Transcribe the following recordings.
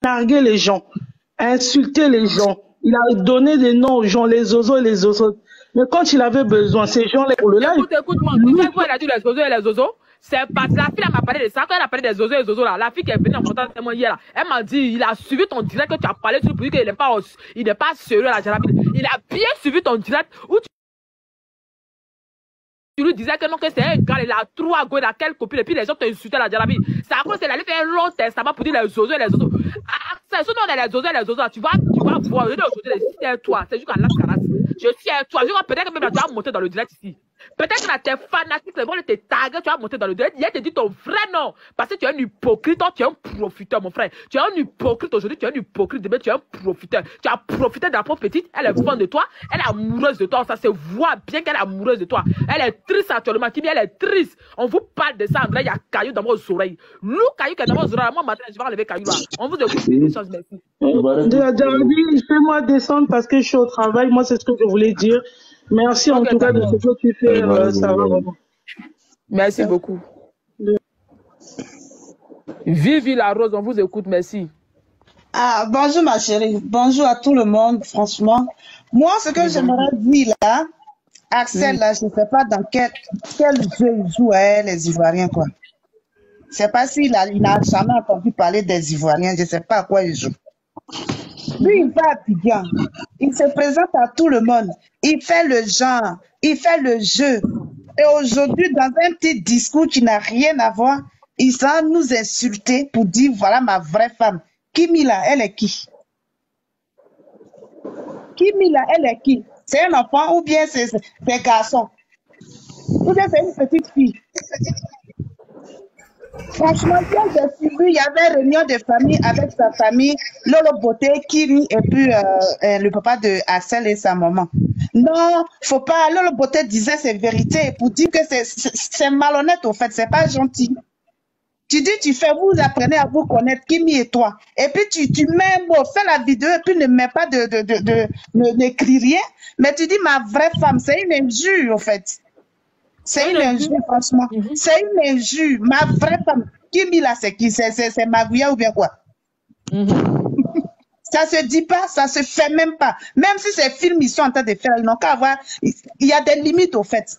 nargué les gens, insulté les gens. Il a donné des noms aux gens, les zozos et les zozos. Mais quand il avait besoin, ces gens-là, pour le live. Écoute-moi, tu sais quoi, elle a dit les zozos et les zozos? C'est parti. La fille, elle m'a parlé de ça. Quand elle a parlé des zozos et les zozos, là, la fille qui est venue en contact avec moi hier, là, elle m'a dit, il a suivi ton direct que tu as parlé sur lui, qu'il n'est pas sérieux, la Jarabi. Il a bien suivi ton direct où tu lui disais que non, que c'est un gars, il a trop à gauche, il a quelle copine, et puis les gens t'insultaient la Jarabi. C'est à cause qu'elle allait faire un long testament pour dire les zozos et les zozos. C'est surtout dans les zozos et les zozos, tu vas voir, je dis aujourd'hui, c'est toi, c'est juste qu'à la carasse. Je suis à toi, je vois peut-être que même là, tu vas monter dans le direct ici. Peut-être que là, tes fanatiques, les gens te taguer, tu vas monter dans le direct. Hier, te dit ton vrai nom. Parce que tu es un hypocrite, toi, tu es un profiteur, mon frère. Tu es un hypocrite aujourd'hui, tu es un hypocrite. Demain, tu es un profiteur. Tu as profité de la pauvre petite, elle est fan de toi, elle est amoureuse de toi. Ça se voit bien qu'elle est amoureuse de toi. Elle est triste actuellement. Kimi, elle est triste. On vous parle de ça, André, il y a Caillou dans vos oreilles. Lou Caillou qui est dans vos oreilles. Moi, maintenant, je vais enlever Caillou là. On vous écoute des choses, merci. Fais-moi descendre parce que je suis au travail. Moi, c'est ce que je voulais dire. Merci en tout cas de ce que tu fais, ça va vraiment. Merci beaucoup. Vive la Rose, on vous écoute, merci. Ah, bonjour ma chérie, bonjour à tout le monde, franchement. Moi, ce que j'aimerais dire là, Axel, là, je ne sais pas dans quel jeu il joue, les Ivoiriens, quoi. Je ne sais pas s'il n'a jamais entendu parler des Ivoiriens, je ne sais pas à quoi il joue. Lui, il va à Abidjan, il se présente à tout le monde, il fait le genre, il fait le jeu. Et aujourd'hui, dans un petit discours qui n'a rien à voir, il s'en nous insulter pour dire, voilà ma vraie femme. Kimi là, elle est qui? Kimi là, elle est qui? C'est un enfant ou bien c'est un garçon? Ou bien c'est une petite fille? Franchement, il y avait réunion de famille avec sa famille, Lolo Beauté, Kimi et puis le papa de Axel et sa maman. Non, faut pas. Lolo Beauté disait ses vérités pour dire que c'est malhonnête au fait, c'est pas gentil. Tu dis, vous apprenez à vous connaître, Kimi et toi. Et puis tu mets un mot, fais la vidéo et puis ne mets pas n'écris rien. Mais tu dis, ma vraie femme, c'est une injure au fait. C'est une injure, franchement. C'est une injure. Ma vraie femme. Kimi là, c'est qui? C'est Magouya ou bien quoi? Ça se dit pas, ça se fait même pas. Même si ces films, ils sont en train de faire, ils n'ont qu'à avoir. Il y a des limites au fait.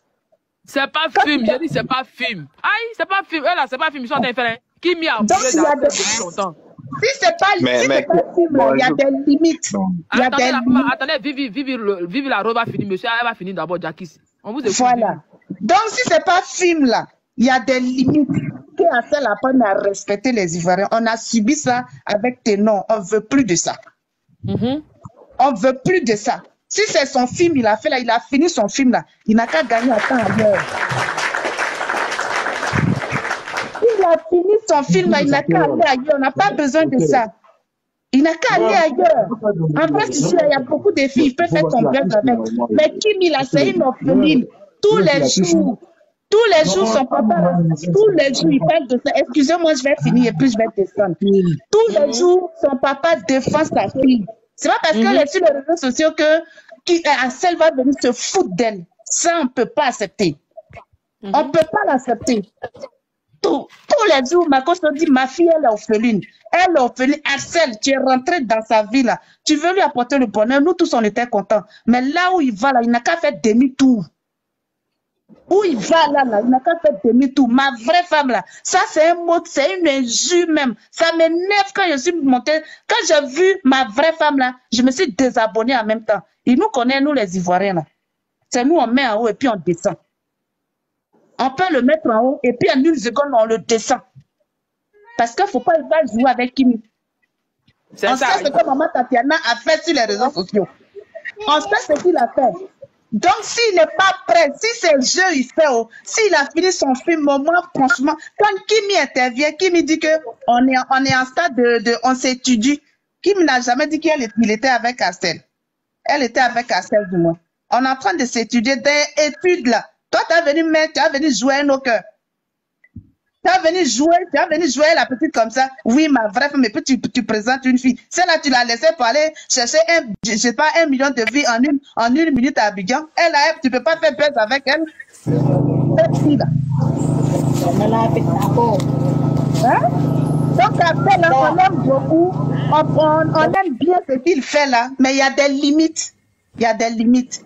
C'est pas film, j'ai dit c'est pas film. Aïe, c'est pas film. Eux là, c'est pas film, ils sont en train de faire. Kimi a donc, il y a des... Si c'est pas, film, il y a des limites. Attendez, Vivi la robe va finir, monsieur, elle va finir d'abord, Jackie. On vous écoute. Voilà. Donc, si c'est pas film là, il y a des limites qui a fait la peine à respecter les Ivoiriens. On a subi ça avec tes noms. On veut plus de ça. On veut plus de ça. Si c'est son film, il a fait là, il a fini son film là. Il n'a qu'à gagner à temps ailleurs. Il a fini son film là, il n'a qu'à aller ailleurs. On n'a pas besoin de ça. Il n'a qu'à aller ailleurs. En fait, ici, il y a beaucoup de filles. Il peut faire son bref avec. Mais Kimi là, c'est une orpheline. Tous les jours, son papa, tous les jours, il parle de ça. Excusez-moi, je vais finir et puis je vais descendre. Tous les jours, son papa défend sa fille. C'est pas parce qu'elle est sur les réseaux sociaux que Axel va venir se foutre d'elle. Ça, on ne peut pas accepter. On ne peut pas l'accepter. Tous les jours, ma coach me dit, ma fille, elle est orpheline. Elle est orpheline. Axel, tu es rentré dans sa vie là. Tu veux lui apporter le bonheur. Nous tous, on était contents. Mais là où il va, là, il n'a qu'à faire demi-tour. Où il va là, il n'a qu'à faire demi-tour. Ma vraie femme là, ça c'est un mot, c'est une injure même. Ça m'énerve quand je suis montée. Quand j'ai vu ma vraie femme là, je me suis désabonnée en même temps. Il nous connaît, nous les Ivoiriens là. C'est nous, on met en haut et puis on descend. On peut le mettre en haut et puis en une seconde, on le descend. Parce qu'il ne faut pas jouer avec Kimi. On sait ce que maman Tatiana a fait sur les réseaux sociaux. On sait ce qu'il a fait. Donc, s'il n'est pas prêt, si c'est le jeu, il fait, s'il a fini son film, moi, franchement, quand Kimi intervient, Kimi dit qu'on est en stade on s'étudie. Kimi n'a jamais dit qu'il était avec Axel. Elle était avec Axel, du moins. On est en train de s'étudier des études là. Toi, tu as venu jouer un autre cœur. Tu as venu jouer la petite comme ça. Oui, ma vraie femme, mais puis tu présentes une fille. Celle-là, tu l'as laissée pour aller chercher je sais pas, 1 million de vies en une minute à Abidjan. Elle, tu peux pas faire buzz avec elle. Cette fille-là. Hein? Donc après, là, on aime beaucoup, on aime bien ce qu'il fait là, mais il y a des limites. Il y a des limites.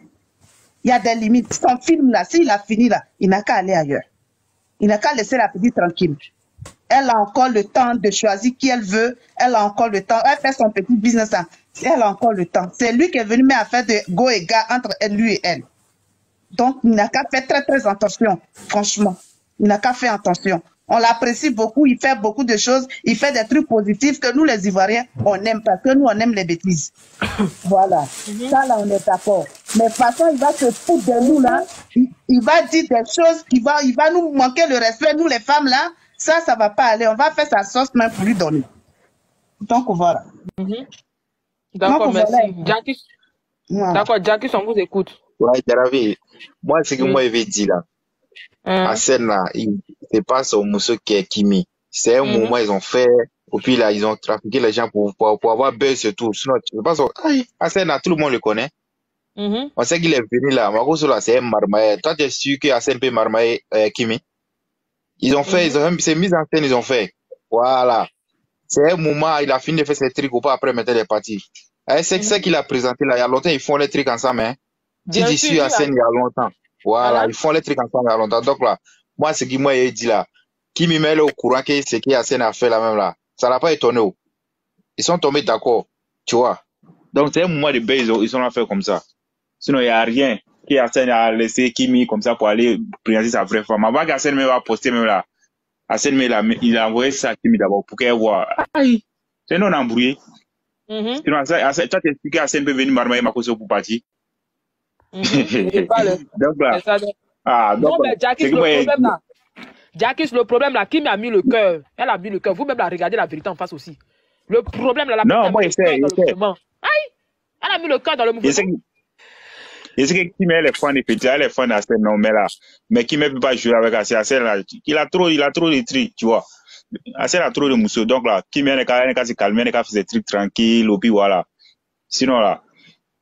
Il y a des limites. Son film là, s'il a fini là, il n'a qu'à aller ailleurs. Il n'a qu'à laisser la petite tranquille. Elle a encore le temps de choisir qui elle veut. Elle a encore le temps. Elle fait son petit business là. Elle a encore le temps. C'est lui qui est venu mettre à faire de go et gars entre lui et elle. Donc, il n'a qu'à faire très, très attention. Franchement, il n'a qu'à faire attention. On l'apprécie beaucoup. Il fait beaucoup de choses. Il fait des trucs positifs que nous, les Ivoiriens, on aime parce que nous, on aime les bêtises. Voilà. Ça, là, on est d'accord. Mais de toute façon, il va se foutre de nous, là. Il va dire des choses. Il va nous manquer le respect, nous, les femmes, là. Ça va pas aller. On va faire sa sauce même pour lui donner. Donc, voilà. D'accord, merci. Voilà. Jackie, d'accord, Jackie, on vous écoute. Ouais, Jarabi, moi, c'est que moi, je vais dire là. À scène là, c'est pas son monsieur qui est Kimi. C'est un moment, ils ont fait, et puis là, ils ont trafiqué les gens pour avoir buzz et tout. Sinon, tu sais pas ça. À scène là, tout le monde le connaît. On sait qu'il est venu là. Marco là, c'est un marmaille. Toi, tu es sûr que ACN peut marmailler Kimi? Ils ont fait, ils ont même, c'est mis en scène, ils ont fait. Voilà. C'est un moment, il a fini de faire ses trucs ou pas après mettre les parties. C'est ça qu'il a présenté là. Il y a longtemps, ils font les trucs ensemble, hein. Dit sur la scène il y a longtemps. Voilà, ils font les trucs ensemble il y a longtemps. Donc là, moi, ce qui m'a dit là, qui me met au courant que ce qu'il y a scène a fait là même là, ça l'a pas étonné. Ils sont tombés d'accord, tu vois. Donc c'est un moment de baise, ils sont fait comme ça. Sinon, il n'y a rien qui a scène à laisser Kimi comme ça pour aller présenter sa vraie femme. Avant qu'Assène me va poster même là, Assène me il a envoyé ça à Kimi d'abord pour qu'elle voit. Aïe, c'est non embrouillé. Sinon, toi t'expliques Assène peut venir marmailler ma cause pour partir. Donc là, non, mais Jackie, le problème là, qui m'a mis le cœur, elle a mis le cœur. Vous-même, la regardez la vérité en face aussi. Le problème là, non, moi, elle a mis le cœur dans le mouvement. Je sais que Kim elle est fan de petit, elle est fan d'Assène, non, mais là, mais Kim ne peut pas jouer avec Assène là. Il a trop de trucs, tu vois. Assène a trop de mousseaux, donc là, Kim elle est se calmer, elle est faire ses trucs tranquilles, et puis voilà. Sinon là,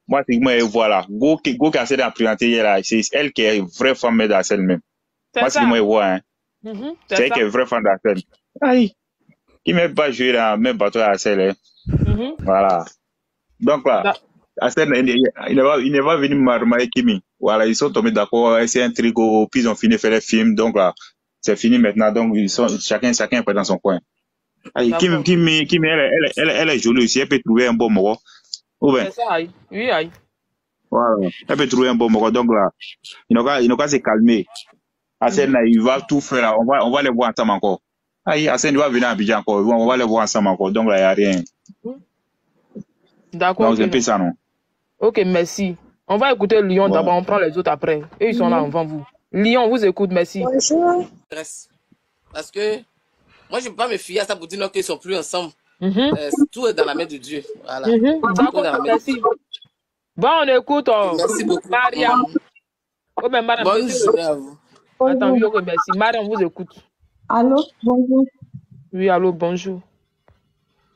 moi, c'est que moi, voilà. Go qui a présenté hier là, c'est elle qui est vraie femme d'Assène même. Moi, c'est que moi, je vois, hein. C'est elle qui est vraie femme d'Assène. Aïe. Qui ne peut pas jouer dans le même bateau à Assène, hein. Voilà. Donc là, Assène, il n'est pas venu marmailler Kimi. Voilà, ils sont tombés d'accord, c'est un truc, puis ils ont fini de faire les films, donc là, c'est fini maintenant, donc chacun est dans son coin. Aïe, Kimi, elle est jolie aussi, elle peut trouver un bon mot. C'est ça, aïe. Oui, aïe. Voilà. Elle peut trouver un bon mot. Donc là, il n'a qu'à se calmer. Assène, il va tout faire là. On va les voir ensemble encore. Aïe, Assène, il va venir à Abidjan encore. On va les voir ensemble encore. Donc là, il n'y a rien. D'accord. Donc, c'est un peu ça, non? Ok, merci. On va écouter Lyon d'abord, on prend les autres après. Et ils sont là avant vous. Lyon, vous écoute, merci. Bonjour. Parce que moi, je ne peux pas me fier à ça pour dire non qu'ils ne sont plus ensemble. Tout est dans la main de Dieu. Voilà. D'accord, merci. Bon, on écoute. Merci beaucoup. Maria. Oh, mais madame, bonne journée à vous. Attends, oui, ok, merci. Maria, on vous écoute. Allô, bonjour. Oui, allô, bonjour.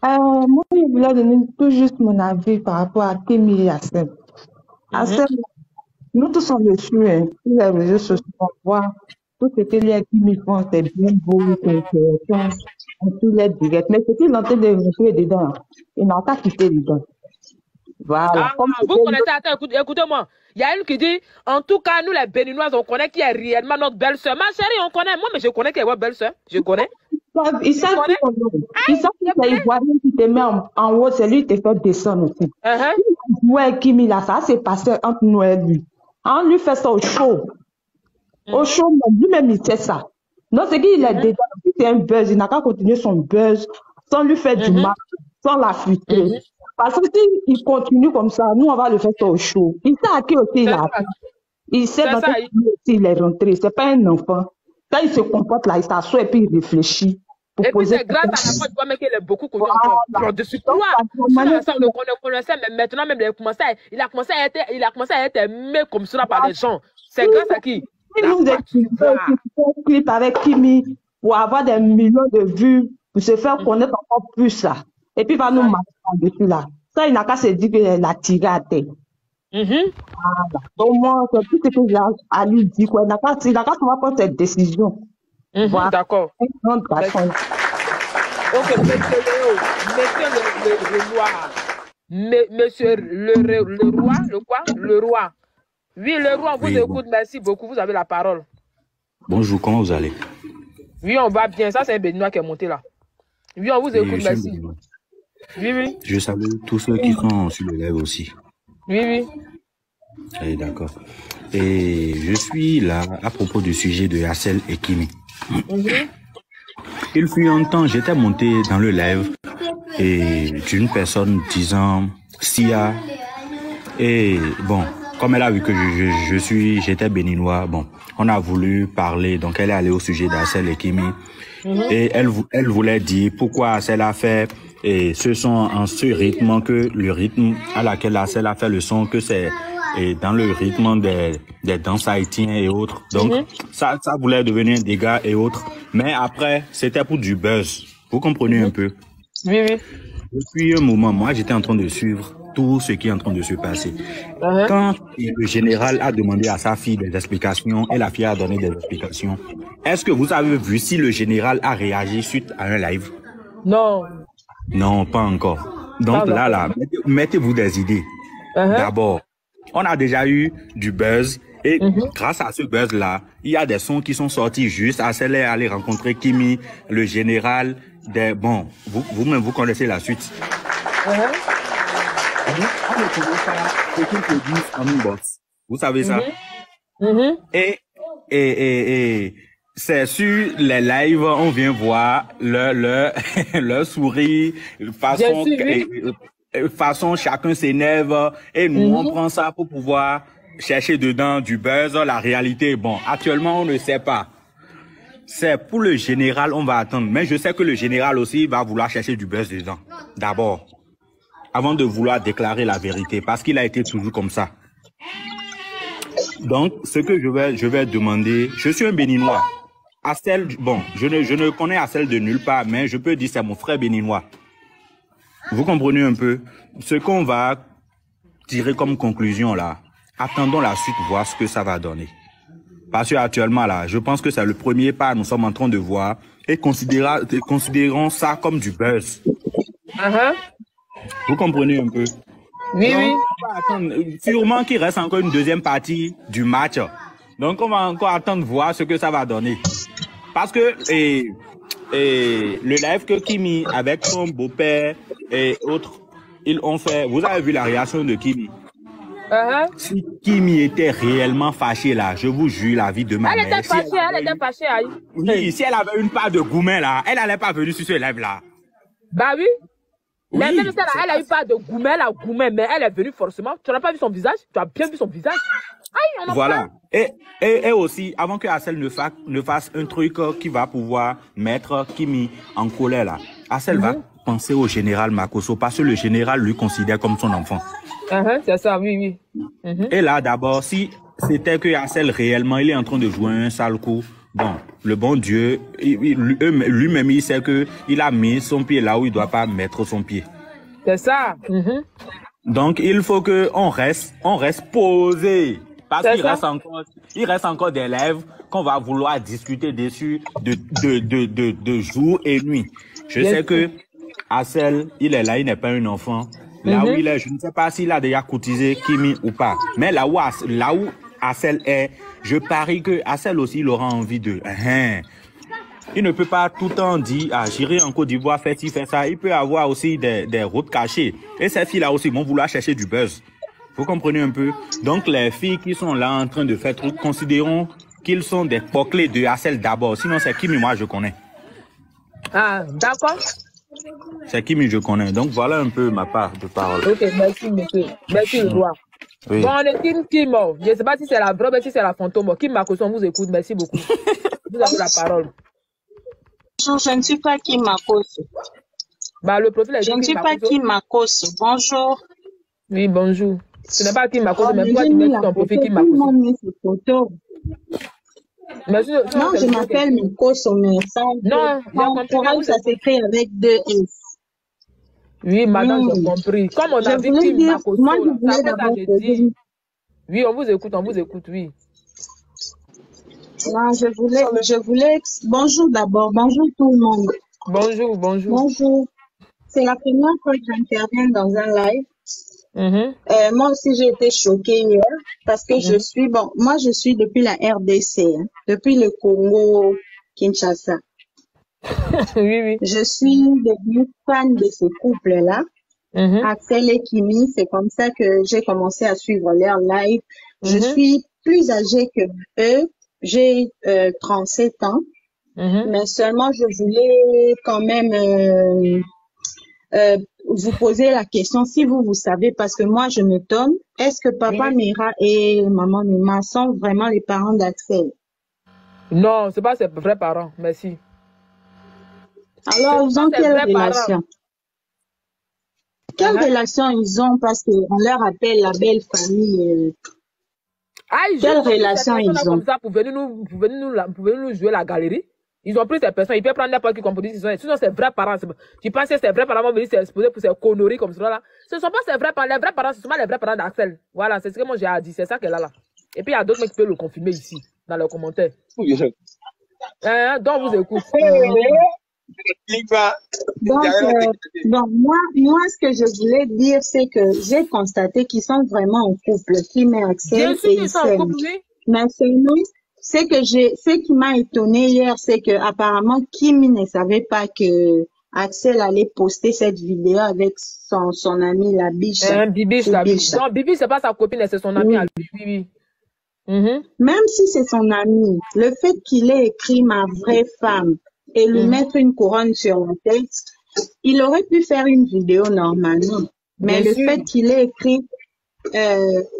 Moi, je voulais donner tout juste mon avis par rapport à Kimi et Assène. Assène, nous tous sommes dessus, hein, sur les réseaux sociaux, on voit tout ce que les Kimi font, c'est bien beau, c'est intéressant, on tous les directs. Mais ce qu'ils ont en train de montrer dedans, ils n'ont pas quitté dedans. Voilà. Vous connaissez, attends, écoutez-moi. Il y a une qui dit, en tout cas, nous les Béninoises, on connaît qui est réellement notre belle-sœur. Ma chérie, on connaît. Moi, mais je connais qui est votre belle-sœur. Je connais. Ils savent que c'est Ivoirien qui te met en haut, c'est lui qui te fait descendre aussi. Ouais, Kimi, là, ça s'est passé entre nous et lui. On lui fait ça au show. Au show, lui-même, il fait ça. Non, c'est qu'il est dedans. C'est un buzz. Il n'a qu'à continuer son buzz sans lui faire du mal, sans la fuiter. Parce que s'il continue comme ça, nous, on va le faire ça au show. Il sait à qui aussi il a. Il sait dans quel pays il est rentré. C'est pas un enfant. Quand il se comporte là, il s'assoit et puis il réfléchit. Et puis c'est grâce à la fois, tu vois, mais qu'il est beaucoup connu encore. Dessus toi, on le connaissait, mais maintenant même, il a commencé à être aimé comme cela par les gens. C'est grâce à qui? Il nous explique un clip avec Kimi pour avoir des millions de vues, pour se faire connaître encore plus là. Et puis il va nous marquer dessus là. Ça, il n'a qu'à se dire qu'il a tiré à terre. Donc moi, c'est tout ce que j'ai à lui dire. Il n'a qu'à prendre cette décision. D'accord. Ok, monsieur Léo, monsieur le roi. Monsieur le roi, le quoi? Le roi. Oui, le roi, on vous écoute, merci beaucoup, vous avez la parole. Bonjour, comment vous allez? Oui, on va bien, ça c'est un béninois qui est monté là. Oui, on vous écoute, merci. Oui, oui. Je salue tous ceux qui sont sur le live aussi. Oui, oui. Eh, d'accord. Et je suis là à propos du sujet de Hassel et Kimi. Il fut un temps, j'étais monté dans le live et d'une personne disant Sia. Et bon, comme elle a vu que j'étais béninois, bon, on a voulu parler, donc elle est allée au sujet d'Hassel et Kimi. Et elle voulait dire pourquoi Hassel a fait et ce son en ce rythme, que le rythme à laquelle Hassel a fait le son, que c'est dans le rythme des danses haïtiennes et autres. Donc ça voulait devenir un dégât et autres. Mais après, c'était pour du buzz. Vous comprenez un peu? Oui, oui. Depuis un moment, moi j'étais en train de suivre tout ce qui est en train de se passer. Quand le général a demandé à sa fille des explications et la fille a donné des explications, est-ce que vous avez vu si le général a réagi suite à un live? Non. Non, pas encore. Donc là, mettez-vous des idées. D'abord, on a déjà eu du buzz et grâce à ce buzz-là, il y a des sons qui sont sortis juste. Hassel est allé rencontrer Kimi, le général. Bon, vous-même, vous connaissez la suite. Vous savez ça? Et c'est sur les lives, on vient voir leur sourire, façon chacun s'énerve et nous on prend ça pour pouvoir chercher dedans du buzz, la réalité. Bon, actuellement on ne sait pas. C'est pour le général, on va attendre. Mais je sais que le général aussi va vouloir chercher du buzz dedans. D'abord, avant de vouloir déclarer la vérité, parce qu'il a été toujours comme ça. Donc, ce que je vais demander, je suis un béninois. Hassel, bon, je ne connais Hassel de nulle part, mais je peux dire c'est mon frère béninois. Vous comprenez un peu? Ce qu'on va tirer comme conclusion là, attendons la suite, voir ce que ça va donner. Parce que actuellement là, je pense que c'est le premier pas nous sommes en train de voir et considérons ça comme du buzz. Vous comprenez un peu? Oui, donc, oui. On va attendre, sûrement qu'il reste encore une deuxième partie du match. Donc on va encore attendre voir ce que ça va donner. Parce que le live que Kimi avec son beau-père et autres, ils ont fait, vous avez vu la réaction de Kimi? Si Kimi était réellement fâchée là, je vous jure la vie de ma mère. Elle était fâchée, aïe. Oui, si elle avait une part de gourmet là, elle n'allait pas venir sur ce live là. Bah oui. Oui, mais même ça là, elle a eu part de gourmet, elle a gourmet, mais elle est venue forcément. Tu n'as pas vu son visage? Tu as bien vu son visage? Aïe, on en voilà. Et aussi, avant que Hassel ne fasse un truc qui va pouvoir mettre Kimi en colère là, Hassel va penser au général Makosso parce que le général lui considère comme son enfant. C'est ça, oui, oui. Et là, d'abord, si c'était que Hassel réellement, il est en train de jouer un sale coup, bon, le bon Dieu, lui-même, il sait qu'il a mis son pied là où il ne doit pas mettre son pied. C'est ça. Donc, il faut qu'on reste posé. Parce qu'il reste encore des lives qu'on va vouloir discuter dessus de jour et nuit. Je sais que Hassel, il est là, il n'est pas un enfant. Là où il est, je ne sais pas s'il a déjà courtisé Kimi ou pas. Mais là où Hassel est, je parie que Hassel aussi, il aura envie de... Il ne peut pas tout le temps dire, j'irai en Côte d'Ivoire, faire ci, faire ça. Il peut avoir aussi des routes cachées. Et ces filles-là aussi vont vouloir chercher du buzz. Vous comprenez un peu? Donc, les filles qui sont là en train de faire truc, considérons qu'ils sont des poclés de Hassel d'abord. Sinon, c'est Kimi, moi, je connais. Ah, d'accord. C'est Kimi, je connais. Donc, voilà un peu ma part de parole. Ok, merci, monsieur. Merci, le roi. Oui. Bon, on est Kim. Je ne sais pas si c'est la vraie, mais si c'est la fantôme. Kim Makosso, on vous écoute. Merci beaucoup. Vous avez la parole. Je ne suis pas Kim Makosso. Bah, le profil est Je ne suis pas Kim Makosso. Bonjour. Oui, bonjour. Ce n'est pas Kim Makosso, mais pourquoi tu mets ton profil Kim Makosso? Non, je m'appelle Makosso, mais ça, ça s'écrit avec 2 S. Oui, madame, j'ai compris. Comme on a vu Kim Makosso, moi, je voulais d'abord dit. Oui, on vous écoute, oui. Non, je voulais, bonjour d'abord, bonjour tout le monde. Bonjour, bonjour. Bonjour. C'est la première fois que j'interviens dans un live. Moi aussi, j'ai été choquée hier parce que moi, je suis depuis la RDC, hein, depuis le Congo, Kinshasa. Oui. Je suis devenue fan de ce couple-là. Axel et Kimi, c'est comme ça que j'ai commencé à suivre leur live. Je suis plus âgée que eux. J'ai 37 ans. Mais seulement, je voulais quand même vous poser la question, si vous savez, parce que moi, je m'étonne, est-ce que Papa Mira et Maman Mima sont vraiment les parents d'Axel? Non, c'est pas ses vrais parents, merci. Alors, ils ont quelle relation? Quelle relation ils ont? Parce qu'on leur appelle la belle famille. Quelle relation ils ont? Comme ça pour venir nous jouer la galerie. Ils ont pris ces personnes, ils peuvent prendre n'importe qui comme dit, sinon c'est vrais parents. Tu penses que ces vrais parents vont venir s'exposer pour ces conneries comme ça là? Ce ne sont pas ces vrais parents, les vrais parents, ce sont pas les vrais parents d'Axel. Voilà, c'est ce que moi j'ai dit, c'est ça qu'elle a là. Et puis il y a d'autres mecs qui peuvent le confirmer ici, dans les commentaires. Donc vous écoutez. Donc moi, ce que je voulais dire, c'est que j'ai constaté qu'ils sont vraiment en couple, Kim et Axel. Bien sûr qu'ils sont en couple, oui. Mais ce qui m'a étonné hier, c'est que apparemment Kim ne savait pas que Axel allait poster cette vidéo avec son ami la biche. Bibiche, la biche. Non, Bibiche, c'est pas sa copine, c'est son ami à lui. Même si c'est son ami, le fait qu'il ait écrit ma vraie femme et lui mettre une couronne sur la tête, il aurait pu faire une vidéo normalement. Mais le fait qu'il ait écrit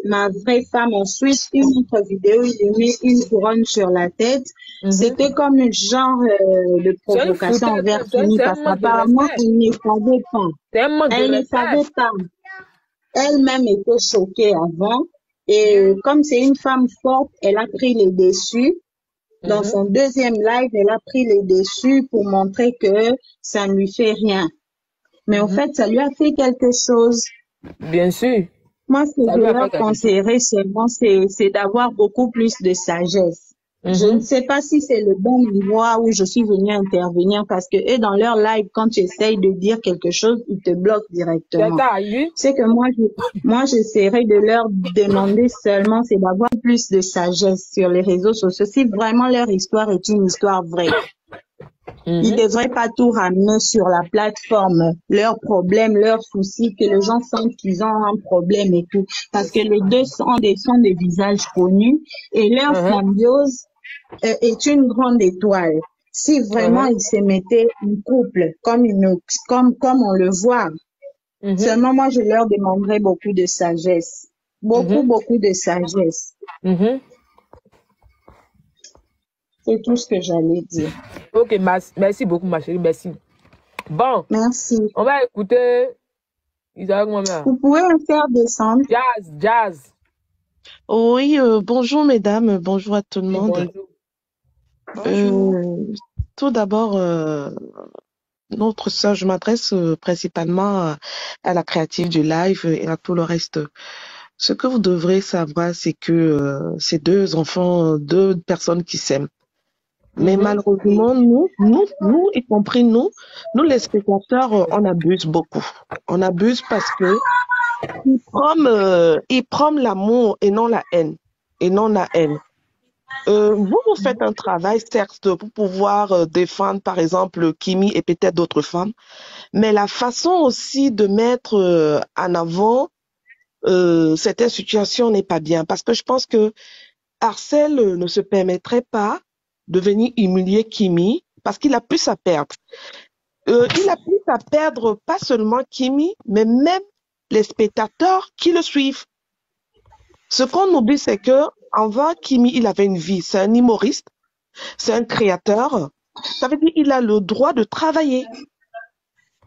ma vraie femme, ensuite une autre vidéo, il lui met une couronne sur la tête, c'était comme un genre de provocation envers Kimi, parce qu'apparemment, elle ne savait pas. Elle ne savait pas. Elle-même était choquée avant. Et comme c'est une femme forte, elle a pris les dessus. Dans son deuxième live, elle a pris les dessus pour montrer que ça ne lui fait rien. Mais en fait, ça lui a fait quelque chose. Bien sûr. Moi, ce que je leur conseillerais seulement, c'est d'avoir beaucoup plus de sagesse. Je ne sais pas si c'est le bon niveau où je suis venue intervenir parce que eux, dans leur live, quand tu essayes de dire quelque chose, ils te bloquent directement. C'est que moi, j'essaierai de leur demander seulement, c'est d'avoir plus de sagesse sur les réseaux sociaux. Si vraiment leur histoire est une histoire vraie. Ils ne devraient pas tout ramener sur la plateforme, leurs problèmes, leurs soucis, que les gens sentent qu'ils ont un problème et tout. Parce que les deux sont des visages connus et leur symbiose est une grande étoile. Si vraiment ils se mettaient en couple, comme on le voit, seulement moi je leur demanderais beaucoup de sagesse. Beaucoup de sagesse. C'est tout ce que j'allais dire. Ok, merci beaucoup, ma chérie, merci. Bon. Merci. On va écouter Isaac Mohamed. Vous pouvez me faire descendre. Jazz. Oui, bonjour mesdames, bonjour à tout le monde. Bonjour. Tout d'abord, notre sœur, je m'adresse principalement à la créative du live et à tout le reste. Ce que vous devrez savoir, c'est que c'est deux enfants, deux personnes qui s'aiment. Mais malheureusement, nous, y compris nous les spectateurs, on abuse beaucoup. On abuse parce que ils prôment l'amour et non la haine. Vous faites un travail, certes, pour pouvoir défendre, par exemple, Kimi et peut-être d'autres femmes, mais la façon aussi de mettre en avant certaines situations n'est pas bien. Parce que je pense que Axel ne se permettrait pas de venir humilier Kimi parce qu'il a plus à perdre. Il a plus à perdre pas seulement Kimi, mais même les spectateurs qui le suivent. Ce qu'on oublie, c'est que avant Kimi, il avait une vie. C'est un humoriste, c'est un créateur. Ça veut dire qu'il a le droit de travailler.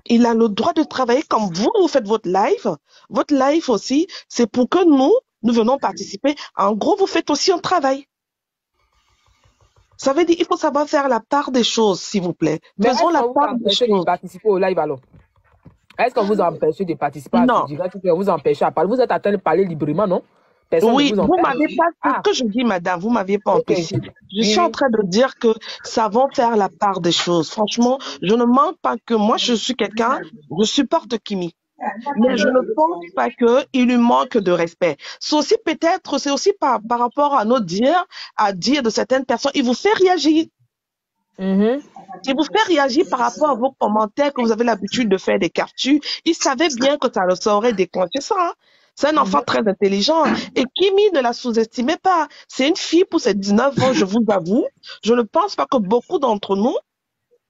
Il a le droit de travailler comme vous faites votre live. Votre live aussi, c'est pour que nous venons participer. En gros, vous faites aussi un travail. Ça veut dire qu'il faut savoir faire la part des choses, s'il vous plaît. Faisons la part des choses. De participer au live alors? Est-ce qu'on vous a empêché de participer? Non. Vous empêchez à parler. Vous êtes en train de parler librement, non? Personne Oui, ne vous vous empêche. m'avez pas, ce que je dis, madame, vous m'aviez pas empêché. Je suis en train de dire que ça va faire la part des choses. Franchement, je ne manque pas que moi, je suis quelqu'un, je supporte Kimi. Mais je ne pense pas qu'il lui manque de respect. C'est aussi peut-être, c'est aussi par rapport à à dire de certaines personnes, il vous fait réagir. Il vous fait réagir par rapport à vos commentaires que vous avez l'habitude de faire des captures. Il savait bien que ça aurait déclenché ça. Hein. C'est un enfant très intelligent. Et Kimi, ne la sous-estimez pas. C'est une fille pour ses 19 ans, je vous avoue. Je ne pense pas que beaucoup d'entre nous,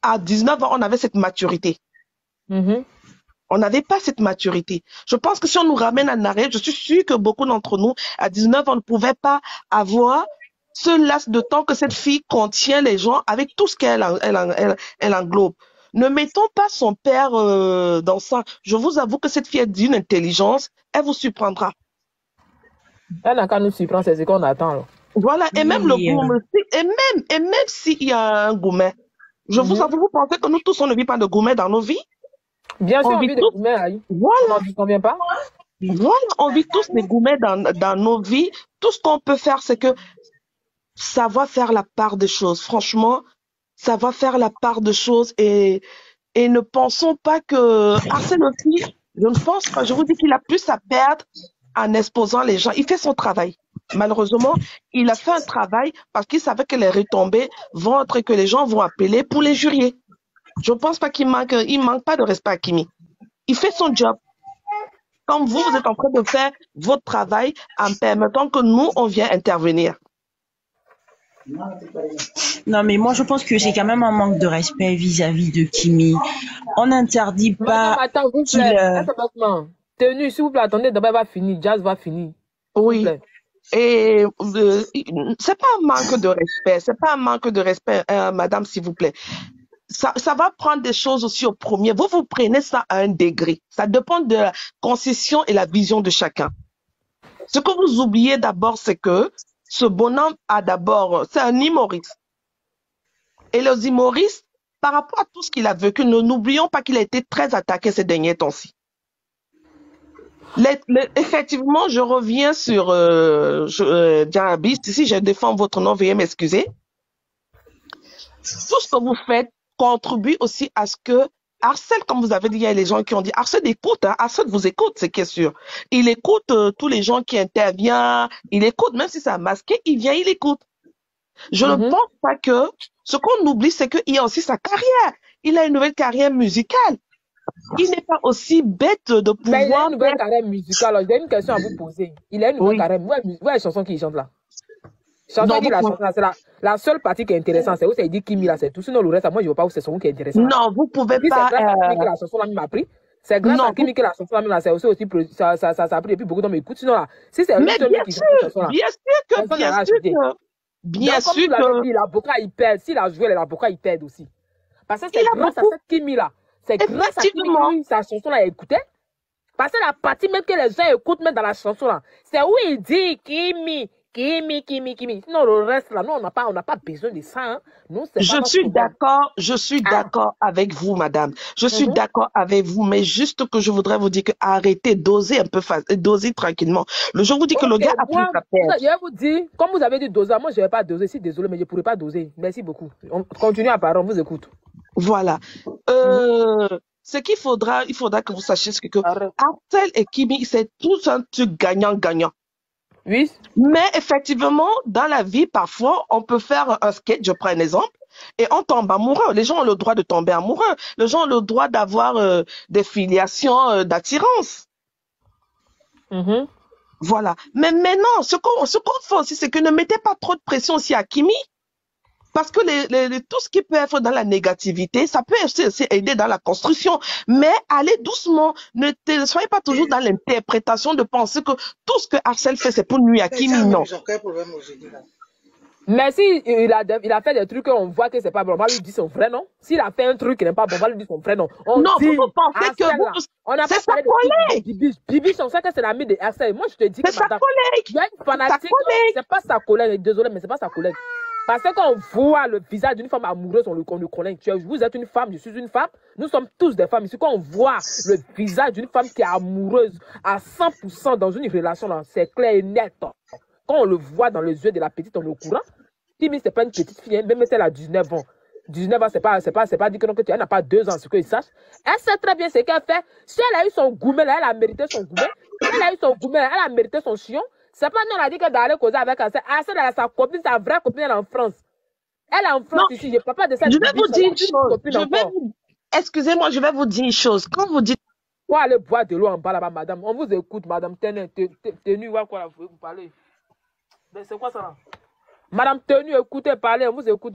à 19 ans, on avait cette maturité. On n'avait pas cette maturité. Je pense que si on nous ramène en arrière, je suis sûre que beaucoup d'entre nous, à 19 ans, ne pouvaient pas avoir ce laps de temps que cette fille contient les gens avec tout ce qu'elle englobe. Ne mettons pas son père dans ça. Je vous avoue que cette fille est d'une intelligence, elle vous surprendra. Elle n'a qu'à nous surprendre, c'est ce qu'on attend. Là. Voilà, et même le gourmet, et même s'il y a un gourmet, je vous avoue, vous pensez que nous tous, on ne vit pas de gourmet dans nos vies? Bien sûr, on vit des gourmets. Voilà. On n'en convient pas. Voilà, on vit tous des gourmets dans nos vies. Tout ce qu'on peut faire, c'est que ça va faire la part des choses. Franchement, ça va faire la part des choses et ne pensons pas que Arsène aussi, je ne pense pas, je vous dis qu'il a plus à perdre en exposant les gens. Il fait son travail. Malheureusement, il a fait un travail parce qu'il savait que les retombées vont être que les gens vont appeler pour les jurier. Je ne pense pas qu'il manque pas de respect à Kimi. Il fait son job. Comme vous êtes en train de faire votre travail en permettant que nous, on vient intervenir. Non, mais moi, je pense que c'est quand même un manque de respect vis-à-vis de Kimi. On n'interdit pas... Madame, attends, vous plaît. Tenue, s'il vous plaît, attendez, d'abord, va finir. Jazz va finir. Oui. Et c'est pas un manque de respect. C'est pas un manque de respect, madame, s'il vous plaît. Ça va prendre des choses aussi au premier. Vous prenez ça à un degré. Ça dépend de la concession et la vision de chacun. Ce que vous oubliez d'abord, c'est que ce bonhomme c'est un humoriste. Et les humoristes, par rapport à tout ce qu'il a vécu, n'oublions pas qu'il a été très attaqué ces derniers temps-ci. Effectivement, je reviens sur Diarabis. Ici, je défends votre nom, veuillez m'excuser. Tout ce que vous faites contribue aussi à ce que Arsène, comme vous avez dit, il y a les gens qui ont dit Arsène écoute, hein, Arsène vous écoute, c'est qui est sûr. Il écoute tous les gens qui interviennent, il écoute, même si c'est masqué, il vient, il écoute. Je ne pense pas que ce qu'on oublie, c'est qu'il y a aussi sa carrière. Il a une nouvelle carrière musicale. Il n'est pas aussi bête de pouvoir. Il a une nouvelle carrière musicale. Alors, j'ai une question à vous poser. Il a une nouvelle carrière. Où est la chanson qu'il chante là? C'est la seule partie qui est intéressante, c'est où ça dit Kimi là, c'est tout. Sinon, le reste, moi, je ne vois pas où c'est son qui est intéressant. Non, vous pouvez pas. C'est grâce à Kimi que la chanson là m'a pris. C'est grâce à Kimi que la chanson là, c'est aussi ça a pris et puis beaucoup de gens m'écoutent. Sinon là, si c'est mais bien sûr, bien sûr que l'avocat il perd. S'il a joué, l'avocat il perd aussi. Parce que c'est grâce à cette Kimi là. C'est grâce à Kimi que sa chanson là écoutait. Parce que la partie même que les gens écoutent même dans la chanson là, c'est où il dit Kimi. Sinon, le reste, là, nous, on n'a pas besoin de ça. Hein. Nous, je suis d'accord avec vous, madame. Je suis d'accord avec vous, mais juste que je voudrais vous dire que arrêtez d'oser un peu, d'oser tranquillement. Je vous dis que le gars a plus à perdre. Je vais vous dire, comme vous avez dit doser, moi, je ne vais pas doser. Je suis désolé, mais je ne pourrais pas doser. Merci beaucoup. On continue à parler, on vous écoute. Voilà. Ce qu'il faudra, il faudra que vous sachiez ce que Arsène et Kimi, c'est tous un truc gagnant-gagnant. Oui. Mais effectivement, dans la vie, parfois, on peut faire un sketch, je prends un exemple, et on tombe amoureux. Les gens ont le droit de tomber amoureux. Les gens ont le droit d'avoir des filiations d'attirance. Voilà. Mais maintenant, ce qu'on fait aussi, c'est que ne mettez pas trop de pression aussi à Kimi. Parce que tout ce qui peut être dans la négativité, ça peut aussi aider dans la construction. Mais allez doucement. Ne soyez pas toujours dans l'interprétation de penser que tout ce que Arsène fait, c'est pour nuire à Kimi. Non. Mais si il a fait des trucs qu'on voit que c'est pas bon, on va lui dire son vrai nom. S'il a fait un truc qui n'est pas bon, on va lui dire son vrai nom. Non, vous pensez que c'est sa collègue. Bibi, on sait que c'est l'ami de Arsène. Moi, je te dis que c'est sa collègue. Il y a une fanatique. C'est pas sa collègue. Désolé, mais c'est pas sa collègue. Parce que quand on voit le visage d'une femme amoureuse, on le connaît. Vous êtes une femme, je suis une femme. Nous sommes tous des femmes. Ici, quand on voit le visage d'une femme qui est amoureuse à 100% dans une relation, c'est clair et net. Quand on le voit dans les yeux de la petite, on est au courant. Kimi, c'est pas une petite fille, hein, même si elle a 19 ans. 19 ans, c'est pas dit que elle n'a pas 2 ans, ce qu'il sache. Elle sait très bien ce qu'elle fait. Si elle a eu son gourmet, elle a mérité son gourmet. Si elle a eu son gourmet, elle a mérité son chion. C'est pas nous, on a dit que d'aller causer avec elle. Elle a sa copine, sa vraie copine, elle est en France. Elle est en France ici. Je ne parle pas de cette je vais vous dire une chose. Excusez-moi, je vais vous dire une chose. Quand vous dites. Faut aller boire de l'eau en bas là-bas, madame. On vous écoute, madame. Tenue, quoi, vous parlez. C'est quoi ça là? Madame Tenue, écoutez, parlez, on vous écoute.